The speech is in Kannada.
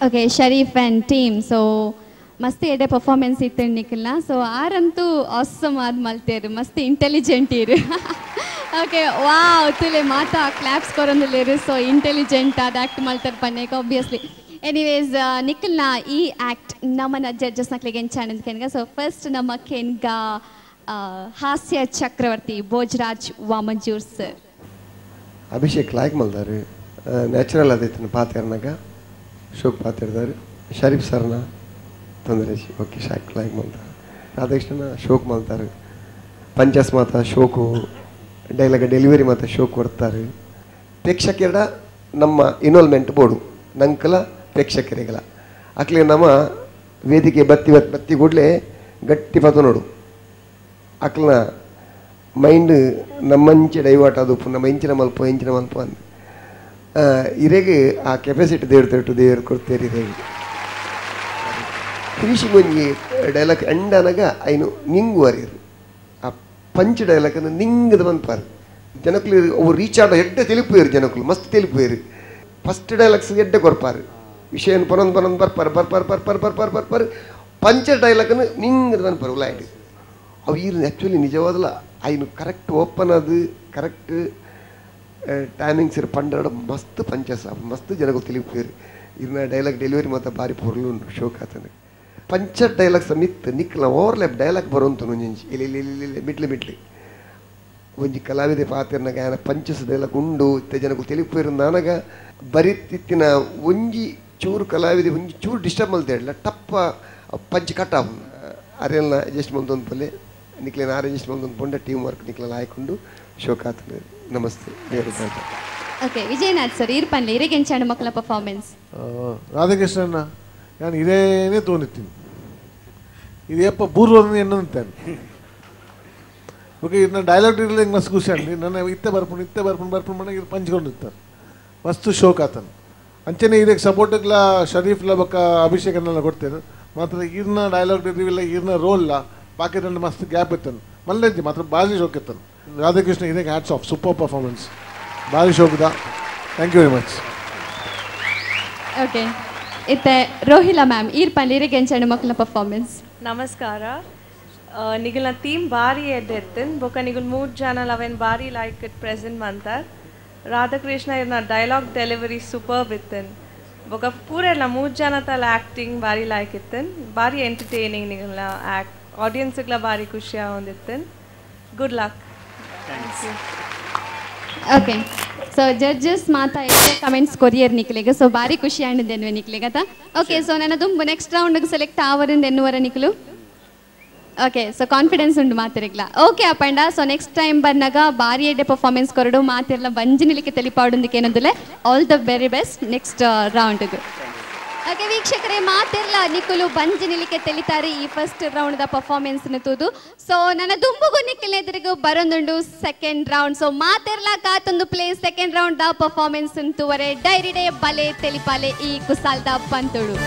okay Sharif and team so ಮಸ್ತ್ ಎಡೆ ಪರ್ಫಾರ್ಮೆನ್ಸ್ ಇತ್ತು ನಿಖಿಲ್ನ ಸೊ ಆರಂತೂ ಆಸಮ್ ಆದ ಮಲ್ತೇರು ಮಸ್ತ್ ಇಂಟೆಲಿಜೆಂಟ್ ಇರು ಓಕೆ ವಾವ್ ತುಲೆ ಮಾತಾ ಕ್ಲಾಪ್ಸ್ ಕೊರೊಂದುಲ್ಲೇರು ಸೊ ಇಂಟೆಲಿಜೆಂಟ್ ಆದ ಆ್ಯಕ್ಟ್ ಮಲ್ತಾರೆ ಪನ್ನೇಕ ಆಬ್ವಿಯಸ್ಲಿ ಎನಿವೇಸ್ ನಿಖಿಲ್ನ ಈ ಆ್ಯಕ್ಟ್ ನಮ್ಮನ್ನ ಜಡ್ಜಸ್ ನಕ್ಲಿಗೆ ಎಂಚಾಣಂದ್ ಕೆನ್ಗ ಸೊ ಫಸ್ಟ್ ನಮ್ಮ ಕೆನ್ಗ ಹಾಸ್ಯ ಚಕ್ರವರ್ತಿ ಭೋಜರಾಜ್ ವಾಮಂಜೂರ್ ಸರ್ ಅಭಿಷೇಕ್ ಲೈಕ್ ಮಲ್ದಾರು ನ್ಯಾಚುರಲ್ ಅದೈತನ ಪಾತ್ಯಾರ್ನಾಗ ಶೋಕ್ ಪಾತಿರ್ದಾರು ಶರೀಫ್ ಸರ್ನ ತೊಂದರೆ ಓಕೆ ಶಾಕ್ ಲೈಕ್ ಮಲ್ತಾರೆ ರಾಧಾಕೃಷ್ಣನ ಶೋಕ್ ಮಲ್ತಾರೆ ಪಂಚಾಸ್ ಮಾತ ಶೋಕು ಡೈಲಾಗ್ ಡೆಲಿವರಿ ಮಾತ ಶೋಕ್ ಕೊಡ್ತಾರೆ ಪ್ರೇಕ್ಷಕರ ನಮ್ಮ ಇನ್ವಾಲ್ವ್ಮೆಂಟ್ ಬೋಡು ನಂಕಲ ಪ್ರೇಕ್ಷಕರಿಗಲ ಅಕ್ಲೆ ನಮ್ಮ ವೇದಿಕೆ ಬತ್ತಿ ಕೂಡಲೇ ಗಟ್ಟಿ ಪದ ನೋಡು ಅಕ್ಲನ ಮೈಂಡ್ ನಮ್ಮಂಚೆ ಡೈವರ್ಟ್ ಅದು ನಮ್ಮ ಇಂಚಿನ ಮಲ್ಪ ಅಂದು ಇರೆಗೆ ಆ ಕೆಪಾಸಿಟಿ ದೇವ್ರು ಕೊಡ್ತೇರಿ ಇರೆಗೆ ಫಿನಿಶಿಂಗ್ ಒಂಜಿ ಡೈಲಾಗ್ ಎಂಡ್ ಅನಾಗ ಐನು ನಿಂಗು ಅರಿಯರು ಆ ಪಂಚ್ ಡೈಲಾಗನ್ನು ನಿಂಗದ ಬಂದ್ಪಾರು ಜನಕ್ಕಲು ಅವು ರೀಚ್ ಆಡೋ ಎಡ್ಡೆ ತಿಳಿಪೋರು ಜನಕ್ಕಲು ಮಸ್ತ್ ತಿಳಿಪೋರು ಫಸ್ಟ್ ಡೈಲಾಗ್ಸ್ ಎಡ್ಡೆ ಕೊಡ್ಪಾರು ವಿಷಯ ಪರೊಂದು ಬರ್ಪಾರು ಪಂಚ ಡೈಲಾಗನ್ನು ನಿಂಗದ ಬಂದ್ಪಾರು ಉಲಾಯ್ಡು ಅವು ಇರು ಆ್ಯಕ್ಚುಲಿ ನಿಜವಾದಲ್ಲ ಐನು ಕರೆಕ್ಟ್ ಓಪನ್ ಅದು ಕರೆಕ್ಟ್ ಟೈಮಿಂಗ್ಸ್ ಇರು ಪಂಡ ಮಸ್ತ್ ಪಂಚಸ ಮಸ್ತ್ ಜನಗಳು ತಿಳಿಪೇರು ಇನ್ನ ಡೈಲಾಗ್ ಡೆಲಿವರಿ ಮಾತ್ರ ಭಾರಿ ಪೊರ್ಲು ಉಂಟು ಶೋಕ್ ಆತನ ಪಂಚ ಡೈಲಾಗ್ಸ್ ಮಿತ್ ನಿಕ್ಲ ಓವರ್ಲ್ಯಾಪ್ ಡೈಲಾಗ್ ಬರೋಂತು ಒಂಜಿ ಇಲ್ಲಿ ಮಿಟ್ಲಿ ಒಂಜಿ ಕಲಾವಿದೆ ಪಾತಿರ್ನಾಗ ಆಯನ ಪಂಚಸ್ ಡೈಲಾಗ್ ಉಂಡು ಇತ್ತ ಜನಗಳು ತಿಳಿಪೇರು ನನಗ ಬರೀತಿತ್ತಿನ ಒಂಜಿ ಚೂರು ಕಲಾವಿದೆ ಒಂಜಿ ಚೂರು ಡಿಸ್ಟರ್ಬ್ ಮಲ್ತೇಳಲ್ಲ ಟಪ್ಪ ಪಂಚ್ ಕಟ್ ಆಫ್ ಅರೆಲ್ಲ ಅಡ್ಜಸ್ಟ್ ಮಂದೊಂದು ಪಲ್ಲೆ ನಿಕ್ಲೇನ ಅಡ್ಜಸ್ಟ್ ಮಂದೊಂದು ಪೊಂಡ ಟೀಮ್ ವರ್ಕ್ ನಿಕ್ಲೆಲ್ಲ ಹಾಯ್ಕೊಂಡು ಶೋಕ್ ಆತನ ನಮಸ್ತೆ ಓಕೆ ವಿಜಯನಾಥ್ ಸರ್ ಇರ್ಪನ್ಲೆ ಇರೆಗೆ ಎಂಚಾಂಡು ಮಕ್ಕಳ ಪರ್ಫಾರ್ಮೆನ್ಸ್ ರಾಧಾಕೃಷ್ಣನ ನಾನು ಇದೇನೇ ತೋನಿತ್ತೀನಿ ಇದೇಪ್ಪ ಪೂರ್ವನೇ ಎನ್ನುತ್ತೇನೆ ಓಕೆ ಇದನ್ನ ಡೈಲಾಗ್ ಇರಲಿ ಹೆಂಗೆ ಮಸ್ತ್ ಖುಷಿ ಅಂడి ನನ್ನ ಇತ್ತೆ ಬರ್ಪುಂಡು ಮನೆಗೆ ಪಂಚ್ಕೊಂಡು ಇರ್ತಾರೆ ಮಸ್ತ್ ಶೋಕ್ ಆತನು ಅಂಚನೆ ಇದಕ್ಕೆ ಸಪೋರ್ಟಿಗ್ಲ ಶರೀಫ್ಲ ಬಕ್ಕ ಅಭಿಷೇಕನೆಲ್ಲ ಕೊಡ್ತೇನೆ ಮಾತ್ರ ಇರ್ನ ಡೈಲಾಗ್ ಡೆಲಿವರಿಲ್ಲ ಇರ್ನ ರೋಲ್ಲ ಬಾಕಿ ನನ್ನ ಮಸ್ತ್ ಗ್ಯಾಪ್ ಇತ್ತನು ಮಲ್ಲೆಂಜಿ ಮಾತ್ರ ಭಾರಿ ಶೋಕ್ ಇತ್ತನು ರಾಧಾಕೃಷ್ಣ ಇದಕ್ಕೆ ಹ್ಯಾಟ್ಸ್ ಆಫ್ ಸೂಪರ್ ಪರ್ಫಾರ್ಮೆನ್ಸ್ ಭಾರಿ ಶೋಕದ thank you very much okay ಇತ್ತೆ ರೋಹಿಲಾ ಮ್ಯಾಮ್ ಇರ್ಪನ್ಲೆ ಇರೆಗೆ ಎಂಚಾಂಡು ಮಕ್ಕಳ ಪರ್ಫಾರ್ಮೆನ್ಸ್ ನಮಸ್ಕಾರ ನಿಗಲ್ನ ಥೀಮ್ ಭಾರಿ ಎಡ್ಡೆತ್ತಿನ್ ಬೊಕ ನಿಗಲ್ 3 ಜನ ಅವೆನ್ ಭಾರಿ ಲೈಕ್ ಇಟ್ ಪ್ರೆಸೆಂಟ್ ಮಂತಾರ್ ರಾಧಾಕೃಷ್ಣ ಇರ್ನ ಡೈಲಾಗ್ ಡೆಲಿವರಿ ಸೂಪರ್ಬ್ ಇತ್ತಿನ್ ಬೊಕ ಪೂರೆಲ್ಲ 3 ಜನ ತಲ ಆ್ಯಕ್ಟಿಂಗ್ ಭಾರಿ ಲೈಕ್ ಇತ್ತಿನ್ ಭಾರಿ ಎಂಟರ್ಟೈನಿಂಗ್ ನಿಗಲ್ನ ಆ್ಯಕ್ಟ್ ಆಡಿಯನ್ಸ್ಗಳ ಭಾರಿ ಖುಷಿ ಹೊಂದಿತ್ತಿನ್ good luck okay so judges ಮಾತಾ ಎಷ್ಟೇ ಕಮೆಂಟ್ಸ್ ಕೊರಿಯರ್ ನಿಕ್ಲಿಗೆ ಸೊ ಭಾರಿ ಖುಷಿ ಆಂಡಿದ್ದೇನೆ ನಿಕ್ಲಿಗತ ಓಕೆ ಸೊ ನನ್ನ ತುಂಬ ನೆಕ್ಸ್ಟ್ ರೌಂಡ್ಗೆ ಸೆಲೆಕ್ಟ್ ಆವರಿಂದ ಎನ್ನುವರ ನಿಕ್ಲು ಓಕೆ ಸೊ ಕಾನ್ಫಿಡೆನ್ಸ್ ಉಂಟು ಮಾತಿರ್ಲ ಓಕೆ ಅಪ್ಪಂಡ ಸೊ ನೆಕ್ಸ್ಟ್ ಟೈಮ್ ಬಂದಾಗ ಭಾರಿ ಎಡ್ಡೆ ಪರ್ಫಾರ್ಮೆನ್ಸ್ ಕೊರಡು ಮಾತಿರ್ಲ ಬಂಜಿನಿಲಿಕ್ಕೆ ತೆಲಿಪಾಡುಂದಕ್ಕೆ ಏನಂದಿಲ್ಲ all the very best next ರೌಂಡ್ಗೆ ಓಕೆ ವೀಕ್ಷಕರೇ ಮಾತಿರ್ಲ ನಿಖಲು ಬಂಜಿನಿಲಿಕ್ಕೆ ತೆಲಿತಾರೆ ಈ ಫಸ್ಟ್ ರೌಂಡ್ ದ ಪರ್ಫಾರ್ಮೆನ್ಸ್ ತೂದು ಸೊ ನನ್ನ ದುಂಬುಗು ನಿಖಿಲ್ ಎದುರಿಗೂ ಬರೋದುಂಡು ಸೆಕೆಂಡ್ ರೌಂಡ್ ಸೊ ಮಾತಿರ್ಲ ಕಾತೊಂದು ಪ್ಲೇ ಸೆಕೆಂಡ್ ರೌಂಡ್ ದ ಪರ್ಫಾರ್ಮೆನ್ಸ್ ತೂವರೆ ಡೈರಿ ಡೇ ಬಲೆ ತೆಲಿಪಾಲೆ ಈ ಕುಸಾಲ್ದ ಪಂತುಡು